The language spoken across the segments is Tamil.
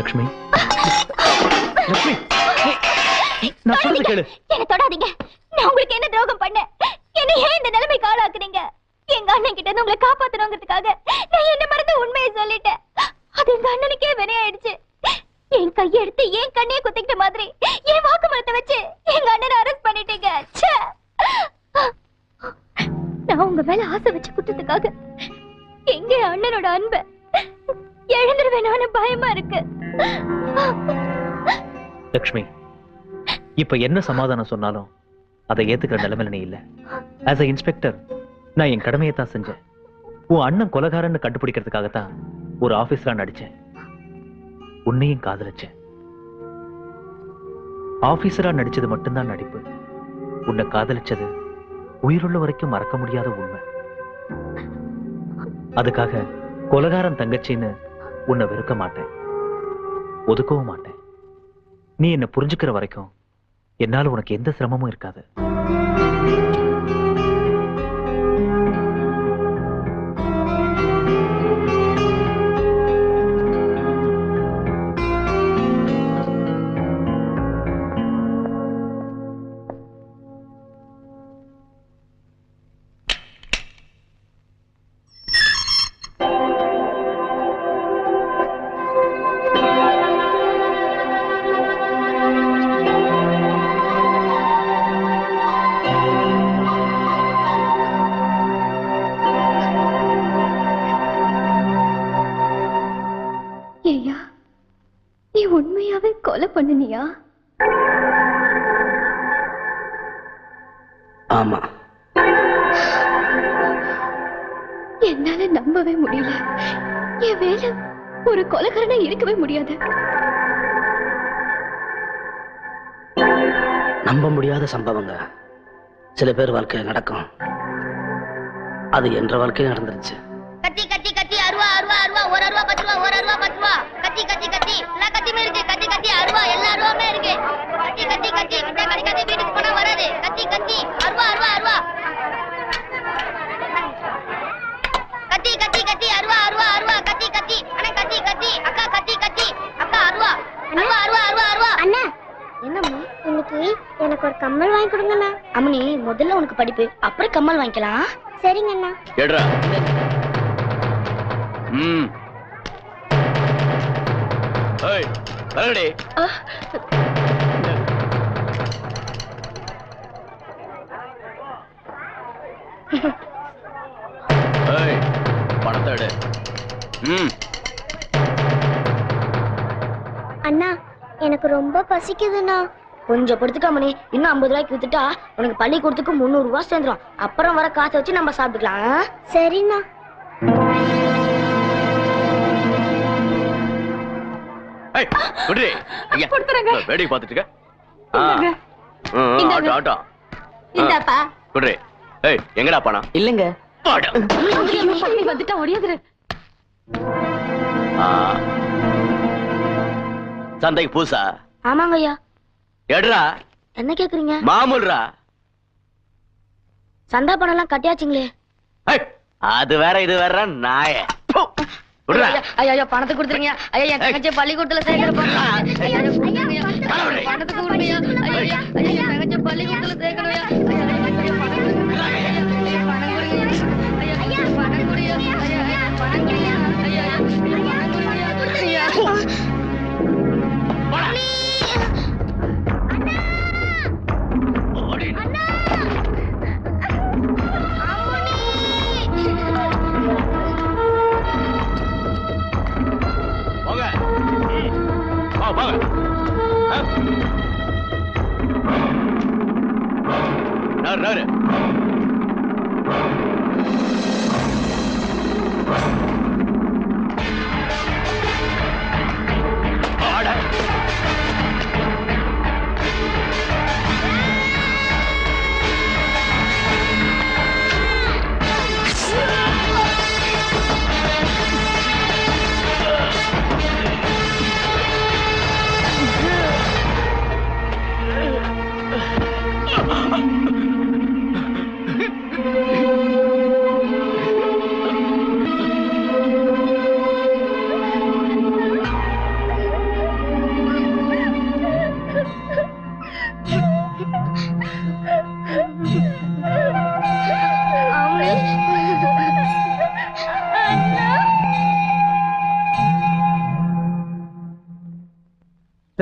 லக்ஷ்மி, லக்ஷ்மி, நான் சொல்றது கேளு. என்ன தொடாதீங்க. நான் உங்களுக்கு என்ன துரோகம் பண்ணேன்? என்ன ஏன் இந்த நிலைமைக்கு ஆளாக்குறீங்க? எங்க அண்ணன் கிட்ட இருந்து உங்களை காப்பாத்தணுங்கிறதுக்காக நான் என்ன மறந்து உண்மையை சொல்லிட்டேன். அது எங்க அண்ணனுக்கே வினையாயிடுச்சு. என் கையை எடுத்து என் கண்ணையை குத்திக்கிட்ட மாதிரி என் வாக்குமூலத்தை வச்சு எங்க அண்ணனை அரெஸ்ட் பண்ணிட்டீங்க. நான் உங்க மேல ஆசை வச்சு குத்ததுக்காக எங்க அண்ணனோட அன்பை எழுந்துருவேனான்னு பயமா இருக்கு. லக்ஷ்மி, இப்ப என்ன சமாதானம் சொன்னாலும் அதை ஏத்துக்கிற நிலைமையில நீ இல்ல. ஆஸ் அ இன்ஸ்பெக்டர் நான் என் கடமையை தான் செஞ்சேன். உன் அண்ணன் கொலைகாரன்னு கண்டுபிடிக்கிறதுக்காகத்தான் ஒரு ஆபீஸரா நடிச்சேன். உன்னையும் காதலிச்சேன். ஆபீஸரா நடிச்சது மட்டும்தான் நடிப்பு. உன்னை காதலிச்சது உயிருள்ள வரைக்கும் மறக்க முடியாத உண்மை. அதுக்காக கொலைகாரன் தங்கச்சின்னு உன்னை வெறுக்க மாட்டேன், ஒதுக்கவும் மாட்டேன். நீ என்ன புரிஞ்சுக்கிற வரைக்கும் என்னால உனக்கு எந்த சிரமமும் இருக்காது. ஏய்யா, நீ உண்மையாவே கொலை பண்ணினியா? ஆமா. என்னால நம்பவே முடியல. என் வேலை ஒரு கொலைகாரனா இருக்கவே முடியாது. நம்ப முடியாத சம்பவங்க சில பேர் வாழ்க்கையில் நடக்கும். அது என்ற வாழ்க்கையில் நடந்துருச்சு. கத்தி கத்தி கத்தி அருவா அருவா அருவா, ஒரு அருவா 10 ரூபா, ஒரு அருவா 10 ரூபா. கத்தி கத்தி கத்தி எல்லா கத்தியுமே இருக்கு. கத்தி கத்தி அருவா எல்லா அருவாமே இருக்கு. கத்தி கத்தி கத்தி இந்த கத்தி வீட்டுக்கு போனா வராது. கத்தி கத்தி அருவா அருவா அருவா. கத்தி கத்தி கத்தி அருவா அருவா அருவா. கத்தி கத்தி அண்ணா, கத்தி கத்தி அக்கா, கத்தி கத்தி அக்கா, அருவா அருவா அருவா அருவா அருவா. அண்ணா என்னம்மா, இன்னைக்கு எனக்கு ஒரு கம்மல் வாங்கி கொடுங்கண்ணா. அம்மனி, முதல்ல உனக்கு படிப்பு, அப்புறம் கம்மல் வாங்கிக்கலாம். சரிங்க அண்ணா. ஏட்ரா. ஏய், வரடி. ஏய், பணத்தை எடு. அண்ணா, எனக்கு ரொம்ப பசிக்குதுண்ணா. கொஞ்சம் படுத்துக்காமனே, இன்னும் 50 ரூபாய்க்கு வித்துட்டா உனக்கு பள்ளிக்கூடத்துக்கு 300 ரூபாய் சேர்ந்துரும். அப்புறம் வர காசை வச்சு நம்ம சாப்பிட்டுக்கலாம். சரிண்ணா. ஏய், குடி. ஐயா, வேடிக்கை பார்த்துட்டு இருக்க. Auto auto. இந்தாப்பா. குடி. ஏய், எங்கடா பணம்? இல்லங்க. பாடு. வந்துட்டா ஓடியாதுரு. சந்தைக்கு பூசா? ஆமாங்க ஐயா. எடுறா. என்ன கேக்குறீங்க? மாமூல்ரா. சந்தா பணம் எல்லாம் கட்டியாச்சுங்களே. அது வேற இது வேற நாய. ஐயா, பணத்தை கொடுத்துருங்க. ஐயா, என் தங்கச்சி பள்ளிக்கூடத்துல சேர்க்கிறப்ப பணத்துக்கு கொடுங்கய்யா. ஐயா, என் தங்கச்சி பள்ளிக்கூடத்துல சேர்க்கணும்.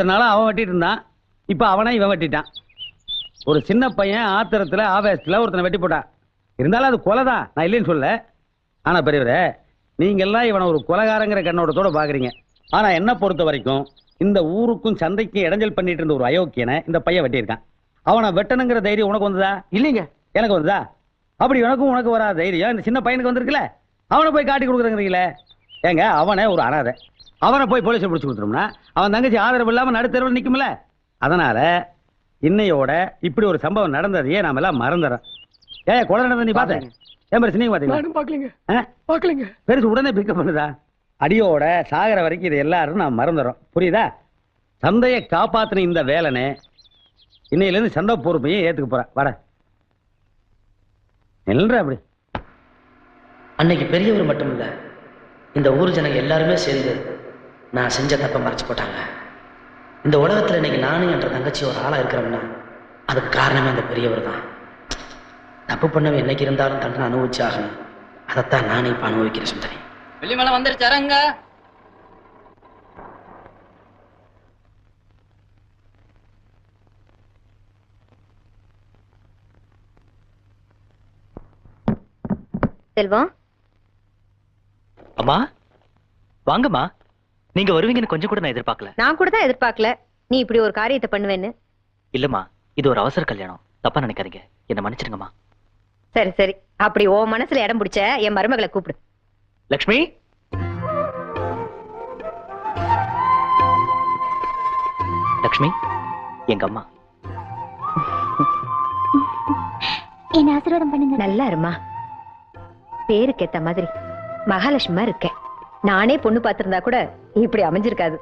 இத்தனை நாளா அவன் வெட்டிட்டு இருந்தான், இப்ப அவனை இவன் வெட்டிட்டான். ஒரு சின்ன பையன் ஆத்திரத்துல ஆவேசத்துல ஒருத்தனை வெட்டி போட்டான். இருந்தாலும் அது கொலை தான், நான் இல்லைன்னு சொல்ல. ஆனா பெரியவரே, நீங்க எல்லாம் இவனை ஒரு கொலைகாரங்கிற கண்ணோட்டத்தோட பாக்குறீங்க. ஆனா என்ன பொறுத்த வரைக்கும் இந்த ஊருக்கும் சந்தைக்கும் இடைஞ்சல் பண்ணிட்டு இருந்த ஒரு அயோக்கியனை இந்த பையன் வெட்டியிருக்கான். அவனை வெட்டணுங்கிற தைரியம் உனக்கு வந்ததா? இல்லைங்க. எனக்கு வந்ததா? அப்படி எனக்கும் உனக்கு வராத தைரியம் இந்த சின்ன பையனுக்கு வந்திருக்குல்ல, அவனை போய் காட்டி கொடுக்குறீங்களே. ஏங்க, அவனே ஒரு அனாதை, அவனை போய் போலீஸை பிடிச்சி கொடுத்துரும்னா அவன் தங்கச்சி ஆதரவு இல்லாம நடுத்தரவில் நிக்கும்ல. அதனால இன்னையோட இப்படி ஒரு சம்பவம் நடந்ததையே நாம எல்லாம் மறந்துறோம். ஏன் கொலை நடந்தது நீ பாத்தேன்? ஏன் பெருசு நீங்க பாத்தீங்க? பெருசு உடனே பிக்கப் பண்ணுதா? அடியோட சாகர வரைக்கும் இது எல்லாரும் நான் மறந்துறோம், புரியுதா? சந்தையை காப்பாத்தின இந்த வேலனே இன்னையில இருந்து சந்தை பொறுப்பையும் ஏத்துக்க போறேன். வர நில்ற அப்படி. அன்னைக்கு பெரியவர் மட்டும் இல்ல, இந்த ஊர் ஜனங்க எல்லாருமே சேர்ந்து நான் செஞ்ச தப்பை மறைச்சு போட்டாங்க. இந்த உலகத்துல இன்னைக்கு நானும் என்ற தங்கச்சி ஒரு ஆளா இருக்கிறோம்னா அதுக்கு காரணமே அந்த பெரியவர் தான். தப்பு பண்ணவன் என்னைக்கு இருந்தாலும் தண்டனை அனுபவிச்சு ஆகணும். அதைத்தான் நானே இப்ப அனுபவிக்கிறேன். சுந்தரி, வெள்ளிமலை வந்துருச்சாரங்க. செல்வம், அம்மா வாங்கம்மா. நீங்க வருவீங்கன்னு கொஞ்சம் கூட நான் எதிர்பார்க்கல. நான் கூட தான் எதிர்பார்க்கல நீ இப்படி ஒரு காரியத்தை பண்ணுவேன்னு. இல்லம்மா, இது ஒரு அவசர கல்யாணம், தப்பா நினைக்காதீங்க, என்ன மன்னிச்சிடுங்கம்மா. சரி சரி, அப்படி ஓ மனசுல இடம் பிடிச்ச என் மருமகளை கூப்பிடு. லக்ஷ்மி, லக்ஷ்மி எங்க அம்மா. என்ன ஆசீர்வாதம் பண்ணுங்க. நல்லா இருமா, பேருக்கு ஏத்த மாதிரி மகாலட்சுமியா இருக்க. நானே பொண்ணு பார்த்திருந்தா கூட இப்படி அமைஞ்சிருக்காது.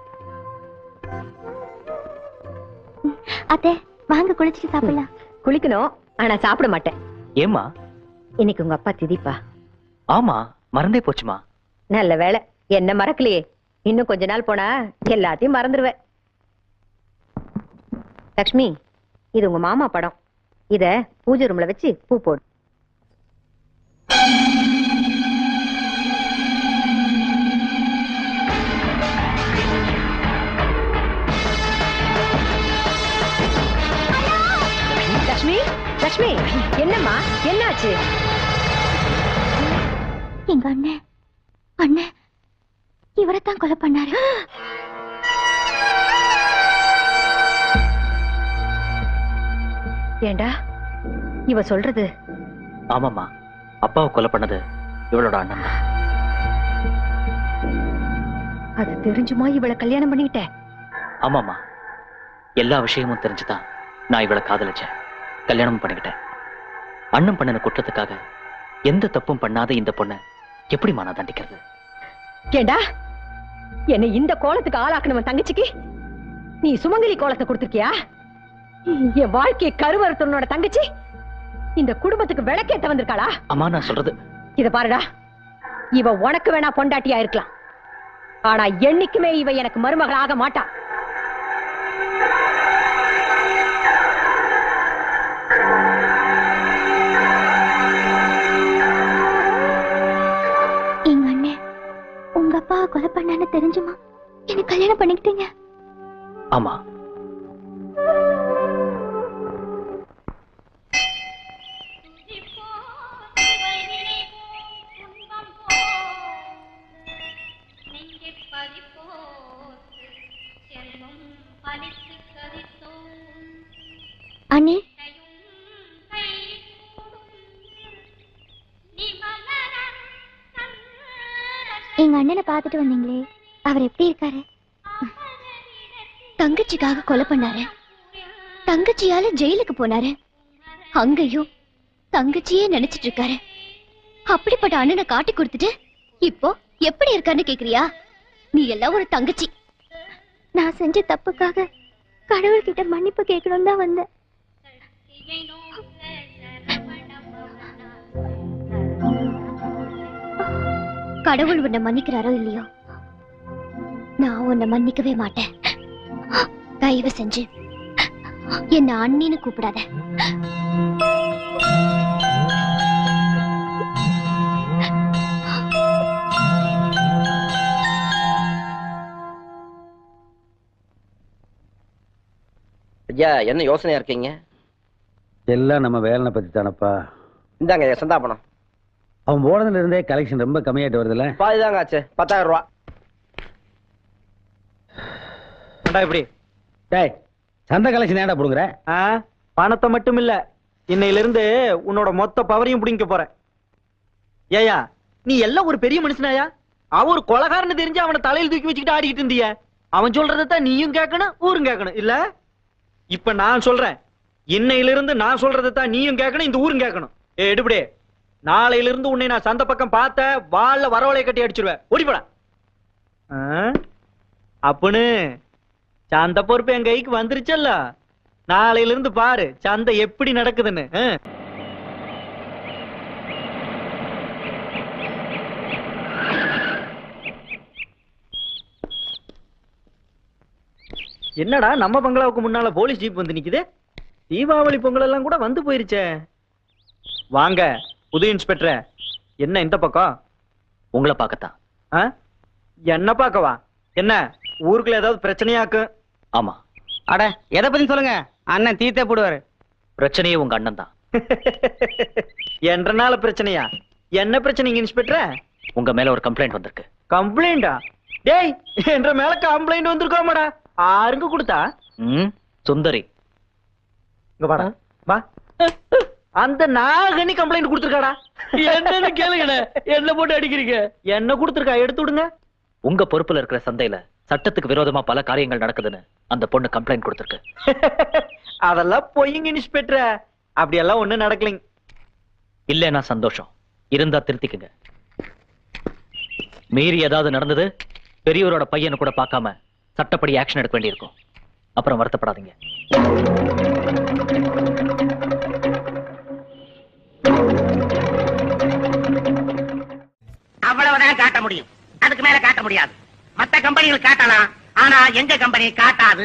அத்தை வாங்க, குளிச்சுட்டு சாப்பிடலாம். குளிக்கணும், ஆனா சாப்பிட மாட்டேன். ஏம்மா? இன்னைக்கு உங்க அப்பா திதிப்பா. ஆமா, மறந்தே போச்சுமா. நல்ல வேளை என்ன மறக்கலையே. இன்னும் கொஞ்ச நாள் போனா எல்லாத்தையும் மறந்துடுவேன். லக்ஷ்மி, இது உங்க மாமா படம். இத பூஜை ரூம்ல வச்சு பூ போடு. லக்ஷ்மி, லக்ஷ்மி, என்னம்மா, என்னாச்சு? எங்க அண்ணன் அண்ணன் இவரைத்தான் கொலை பண்ணாரு. ஏண்டா இவ சொல்றது? ஆமாம்மா, அப்பாவை கொலை பண்ணது இவளோட அண்ணன் தான். அது தெரிஞ்சுமா இவளை கல்யாணம் பண்ணிக்கிட்ட? ஆமாம்மா, எல்லா விஷயமும் தெரிஞ்சுதான் நான் இவளை காதலிச்சேன், கல்யாணமும் பண்ணிக்கிட்டேன். அண்ணன் பண்ணின குற்றத்துக்காக எந்த தப்பும் பண்ணாத இந்த பொண்ணை எப்படிமா நான் தண்டிக்கிறது? ஏண்டா என்னை இந்த கோலத்துக்கு ஆளாக்கணும் தங்கச்சிக்கு நீ சுமங்கலி கோலத்தை கொடுத்திருக்கியா? என் வாழ்க்கையை கருவறுத்தனோட தங்கச்சி இந்த குடும்பத்துக்கு விளக்கேத்த வந்திருக்காளா? அம்மா, நான் சொல்றது இத பாருடா, இவ உனக்கு வேணா பொண்டாட்டியா இருக்கலாம், ஆனா என்னைக்குமே இவ எனக்கு மருமகள் ஆக மாட்டா. எங்க அண்ணன் உங்க அப்பாவை கொலை பண்ணான்னு தெரிஞ்சுமா எனக்கு கல்யாணம் பண்ணிக்கிட்டீங்க? ஆமா. அண்ணே, எங்க அண்ணனை பார்த்துட்டு வந்தீங்களே, அவர் எப்படி இருக்காரு? தங்கச்சிக்காக கொலை பண்ணாரு, தங்கச்சியால ஜெயிலுக்கு போனாரு, அங்கேயும் தங்கச்சியே நினைச்சிட்டு இருக்காரு. அப்படிப்பட்ட அண்ணனை காட்டி கொடுத்துட்டு இப்போ எப்படி இருக்கான்னு கேக்குறியா? நீ எல்லாம் ஒரு தங்கச்சி. நான் செஞ்ச தப்புக்காக கடவுள்கிட்ட மன்னிப்பு கேட்கணும் தான் வந்தேன். கடவுள் உன்னை மன்னிக்கிறாரோ இல்லையோ, நான் உன்னை மன்னிக்கவே மாட்டேன். தயவு செஞ்சு என்ன அண்ணின்னு கூப்பிடாத. ஐயா என்ன யோசனையா இருக்கீங்க? எல்லாம் நம்ம வேலனை பத்தி தானப்பா. இந்தாங்க ஐயா சந்தாபனம். அவன் போனதுல இருந்தே கலெக்ஷன் ரொம்ப கம்மியாயிட்டு வருதுல்ல. பாதிதாங்க ஆச்சு. 10,000 ரூபா. இப்படி டேய், சந்தை கலெக்ஷன் ஏன்டா புடுங்குற? பணத்தை மட்டும் இல்ல, இன்னையில இருந்து உன்னோட மொத்த பவரையும் பிடிக்க போறேன். ஏயா நீ எல்லாம் ஒரு பெரிய மனுஷனாயா? அவன் ஒரு கொலகாரன்னு தெரிஞ்சு அவனை தலையில தூக்கி வச்சுக்கிட்டு ஆடிக்கிட்டு இருந்திய. அவன் சொல்றதான் நீயும் கேட்கணும், ஊரும் கேட்கணும் இல்ல. இப்ப நான் சொல்றேன், இன்னையில இருந்து நான் சொல்றதான் நீயும் கேட்கணும், இந்த ஊரும் கேட்கணும். எடுபடே, நாளையில இருந்து உன்னை நான் சந்தை பக்கம் பார்த்த வாள்ல வரவளைய கட்டி அடிச்சிருவேன். ஓடிப்படா. அப்பனு சந்தை பொறுப்பு என் கைக்கு வந்துருச்சல்ல, நாளையில இருந்து பாரு சந்தை எப்படி நடக்குதுன்னு. என்னடா நம்ம பங்களாவுக்கு முன்னால போலீஸ் ஜீப் வந்து நிக்குது? தீபாவளி பொங்கல் எல்லாம் கூட வந்து போயிருச்சே. வாங்க புது இன்ஸ்பெக்டர். என்ன இந்த பக்கம்? உங்களை பார்க்கத்தான். என்ன பார்க்கவா? என்ன ஊருக்குள்ள ஏதாவது பிரச்சனையாக்கு? ஆமா, அட எதை பத்தி சொல்லுங்க, அண்ணன் தீத்தே போடுவாரு. பிரச்சனையே உங்க அண்ணன் தான். என்றனால பிரச்சனையா? என்ன பிரச்சனைங்க இன்ஸ்பெக்டர்? உங்க மேல ஒரு கம்ப்ளைண்ட் வந்திருக்கு. கம்ப்ளைண்டா? டேய், என்ற மேல கம்ப்ளைண்ட் வந்திருக்கோமாடா? ஆருங்க கொடுத்தா? சுந்தரி. இங்க வாடா, வா. அந்த நாகனி கம்ப்ளைண்ட் கொடுத்திருக்காடா. என்னன்னு கேளுங்க, என்ன போட்டு அடிக்கிறீங்க? என்ன கொடுத்திருக்கா, எடுத்து விடுங்க. உங்க பொறுப்புல இருக்கிற சந்தையில சட்டத்துக்கு விரோதமா பல காரியங்கள் நடக்குதுன்னு அந்த பொண்ணு கம்ப்ளைண்ட் கொடுத்திருக்கு. அதெல்லாம் பொய்யுங்க இன்ஸ்பெக்டர், அப்படியெல்லாம் ஒண்ணும் நடக்கலைங்க. இல்லைன்னா சந்தோஷம், இருந்தா திருத்திக்குங்க. மீறி ஏதாவது நடந்தது, பெரியவரோட பையனை கூட பார்க்காம சட்டப்படி ஆக்ஷன் எடுக்க வேண்டியிருக்கும். அப்புறம் வருத்தப்படாதீங்க. அவ்வளவுதான் காட்ட முடியும், அதுக்கு மேல காட்ட முடியாது. மத்த கம்பெனிகள் காட்டலாம், ஆனா எங்க கம்பெனி காட்டாது.